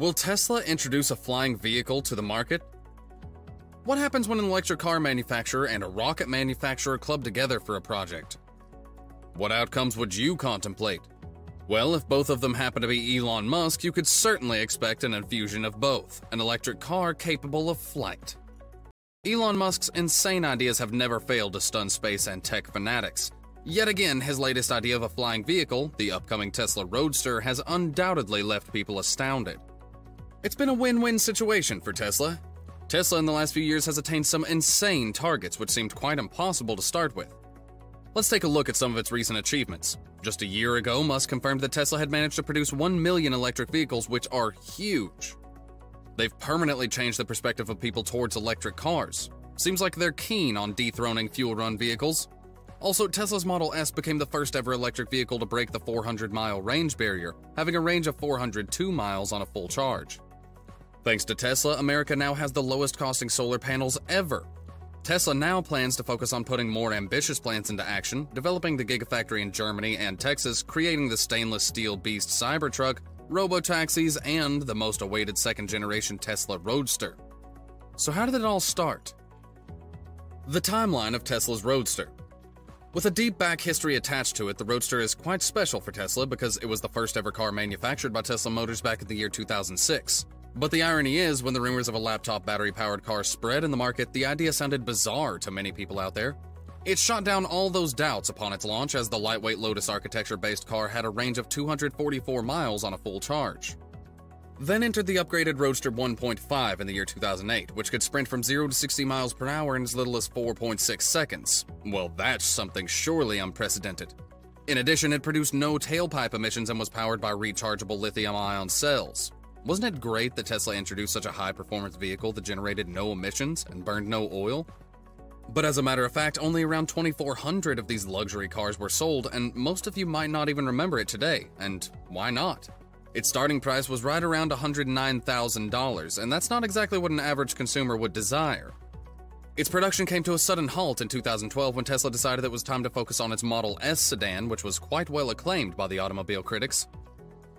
Will Tesla introduce a flying vehicle to the market? What happens when an electric car manufacturer and a rocket manufacturer club together for a project? What outcomes would you contemplate? Well, if both of them happen to be Elon Musk, you could certainly expect an infusion of both, an electric car capable of flight. Elon Musk's insane ideas have never failed to stun space and tech fanatics. Yet again, his latest idea of a flying vehicle, the upcoming Tesla Roadster, has undoubtedly left people astounded. It's been a win-win situation for Tesla. Tesla in the last few years has attained some insane targets which seemed quite impossible to start with. Let's take a look at some of its recent achievements. Just a year ago, Musk confirmed that Tesla had managed to produce 1 million electric vehicles, which are huge. They've permanently changed the perspective of people towards electric cars. Seems like they're keen on dethroning fuel-run vehicles. Also, Tesla's Model S became the first ever electric vehicle to break the 400-mile range barrier, having a range of 402 miles on a full charge. Thanks to Tesla, America now has the lowest costing solar panels ever. Tesla now plans to focus on putting more ambitious plans into action, developing the Gigafactory in Germany and Texas, creating the stainless steel beast Cybertruck, robo-taxis, and the most awaited second-generation Tesla Roadster. So how did it all start? The timeline of Tesla's Roadster. With a deep back history attached to it, the Roadster is quite special for Tesla because it was the first ever car manufactured by Tesla Motors back in the year 2006. But the irony is, when the rumors of a laptop battery-powered car spread in the market, the idea sounded bizarre to many people out there. It shot down all those doubts upon its launch, as the lightweight Lotus architecture-based car had a range of 244 miles on a full charge. Then entered the upgraded Roadster 1.5 in the year 2008, which could sprint from 0 to 60 miles per hour in as little as 4.6 seconds. Well, that's something surely unprecedented. In addition, it produced no tailpipe emissions and was powered by rechargeable lithium-ion cells. Wasn't it great that Tesla introduced such a high-performance vehicle that generated no emissions and burned no oil? But as a matter of fact, only around 2,400 of these luxury cars were sold, and most of you might not even remember it today, and why not? Its starting price was right around $109,000, and that's not exactly what an average consumer would desire. Its production came to a sudden halt in 2012 when Tesla decided it was time to focus on its Model S sedan, which was quite well acclaimed by the automobile critics.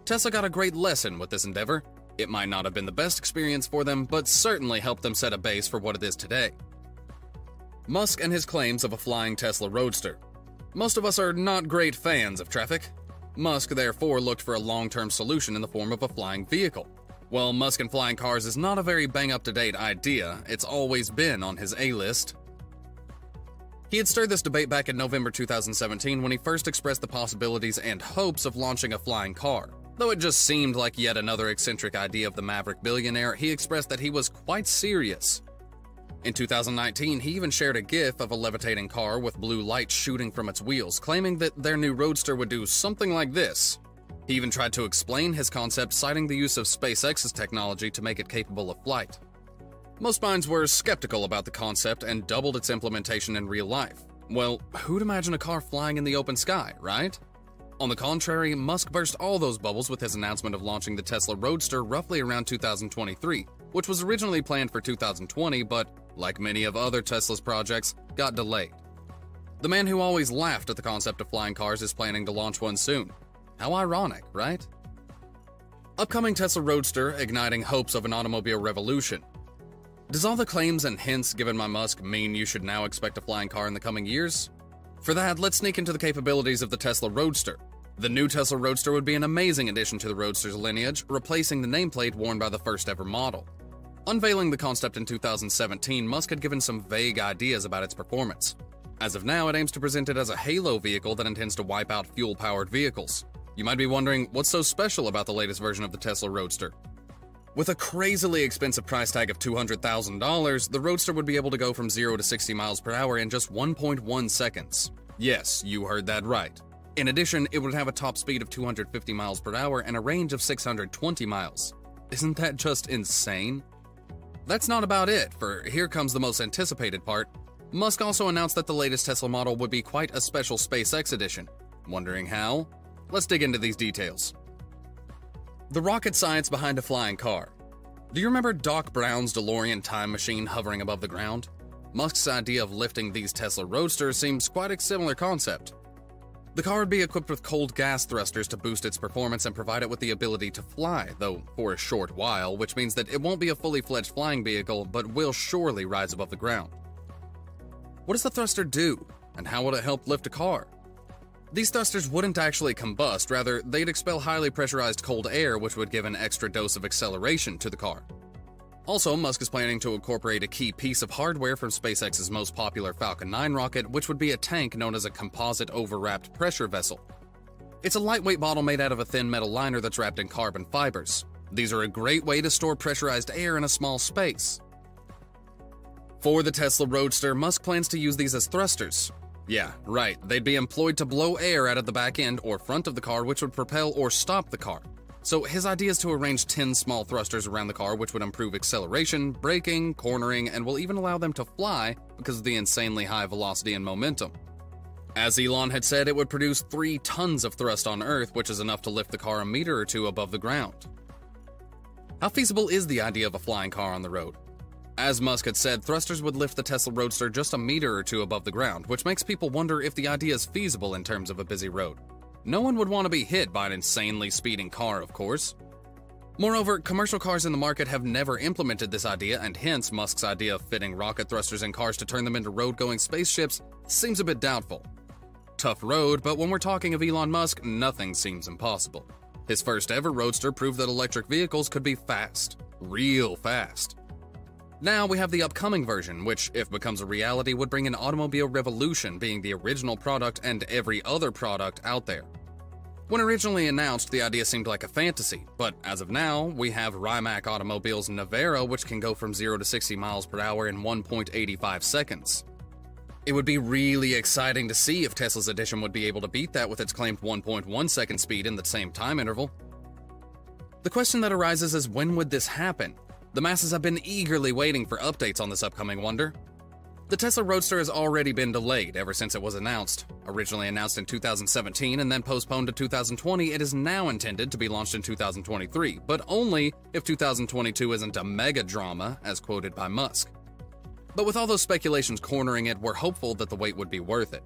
Tesla got a great lesson with this endeavor. It might not have been the best experience for them, but certainly helped them set a base for what it is today. Musk and his claims of a flying Tesla Roadster. Most of us are not great fans of traffic. Musk therefore looked for a long-term solution in the form of a flying vehicle. Well, Musk and flying cars is not a very bang-up-to-date idea. It's always been on his A-list. He had stirred this debate back in November 2017 when he first expressed the possibilities and hopes of launching a flying car. Though it just seemed like yet another eccentric idea of the maverick billionaire, he expressed that he was quite serious. In 2019, he even shared a GIF of a levitating car with blue light shooting from its wheels, claiming that their new Roadster would do something like this. He even tried to explain his concept, citing the use of SpaceX's technology to make it capable of flight. Most minds were skeptical about the concept and doubled its implementation in real life. Well, who'd imagine a car flying in the open sky, right? On the contrary, Musk burst all those bubbles with his announcement of launching the Tesla Roadster roughly around 2023, which was originally planned for 2020, but, like many of other Tesla's projects, got delayed. The man who always laughed at the concept of flying cars is planning to launch one soon. How ironic, right? Upcoming Tesla Roadster igniting hopes of an automobile revolution. Does all the claims and hints given by Musk mean you should now expect a flying car in the coming years? For that, let's sneak into the capabilities of the Tesla Roadster. The new Tesla Roadster would be an amazing addition to the Roadster's lineage, replacing the nameplate worn by the first ever model. Unveiling the concept in 2017, Musk had given some vague ideas about its performance. As of now, it aims to present it as a halo vehicle that intends to wipe out fuel-powered vehicles. You might be wondering, what's so special about the latest version of the Tesla Roadster? With a crazily expensive price tag of $200,000, the Roadster would be able to go from 0 to 60 miles per hour in just 1.1 seconds. Yes, you heard that right. In addition, it would have a top speed of 250 miles per hour and a range of 620 miles. Isn't that just insane? That's not about it, for here comes the most anticipated part. Musk also announced that the latest Tesla model would be quite a special SpaceX edition. Wondering how? Let's dig into these details. The rocket science behind a flying car. Do you remember Doc Brown's DeLorean time machine hovering above the ground? Musk's idea of lifting these Tesla Roadsters seems quite a similar concept. The car would be equipped with cold gas thrusters to boost its performance and provide it with the ability to fly, though for a short while, which means that it won't be a fully fledged flying vehicle, but will surely rise above the ground. What does the thruster do, and how would it help lift a car? These thrusters wouldn't actually combust, rather, they'd expel highly pressurized cold air, which would give an extra dose of acceleration to the car. Also, Musk is planning to incorporate a key piece of hardware from SpaceX's most popular Falcon 9 rocket, which would be a tank known as a composite overwrapped pressure vessel. It's a lightweight bottle made out of a thin metal liner that's wrapped in carbon fibers. These are a great way to store pressurized air in a small space. For the Tesla Roadster, Musk plans to use these as thrusters. Yeah, right, they'd be employed to blow air out of the back end or front of the car, which would propel or stop the car. So his idea is to arrange 10 small thrusters around the car, which would improve acceleration, braking, cornering, and will even allow them to fly because of the insanely high velocity and momentum. As Elon had said, it would produce 3 tons of thrust on Earth, which is enough to lift the car a meter or two above the ground. How feasible is the idea of a flying car on the road? As Musk had said, thrusters would lift the Tesla Roadster just a meter or two above the ground, which makes people wonder if the idea is feasible in terms of a busy road. No one would want to be hit by an insanely speeding car, of course. Moreover, commercial cars in the market have never implemented this idea, and hence Musk's idea of fitting rocket thrusters in cars to turn them into road-going spaceships seems a bit doubtful. Tough road, but when we're talking of Elon Musk, nothing seems impossible. His first ever Roadster proved that electric vehicles could be fast. Real fast. Now we have the upcoming version, which, if becomes a reality, would bring an automobile revolution, being the original product and every other product out there. When originally announced, the idea seemed like a fantasy, but as of now, we have Rimac Automobile's Navara, which can go from 0 to 60 miles per hour in 1.85 seconds. It would be really exciting to see if Tesla's Edition would be able to beat that with its claimed 1.1 second speed in the same time interval. The question that arises is, when would this happen? The masses have been eagerly waiting for updates on this upcoming wonder. The Tesla Roadster has already been delayed ever since it was announced. Originally announced in 2017 and then postponed to 2020, it is now intended to be launched in 2023, but only if 2022 isn't a mega drama, as quoted by Musk. But with all those speculations cornering it, we're hopeful that the wait would be worth it.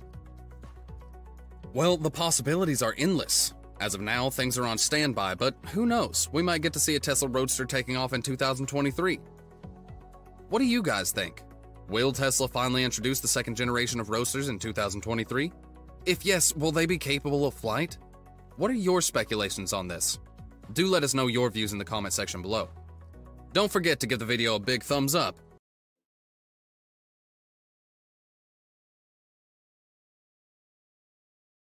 Well, the possibilities are endless. As of now, things are on standby, but who knows? We might get to see a Tesla Roadster taking off in 2023. What do you guys think? Will Tesla finally introduce the second generation of Roadsters in 2023? If yes, will they be capable of flight? What are your speculations on this? Do let us know your views in the comment section below. Don't forget to give the video a big thumbs up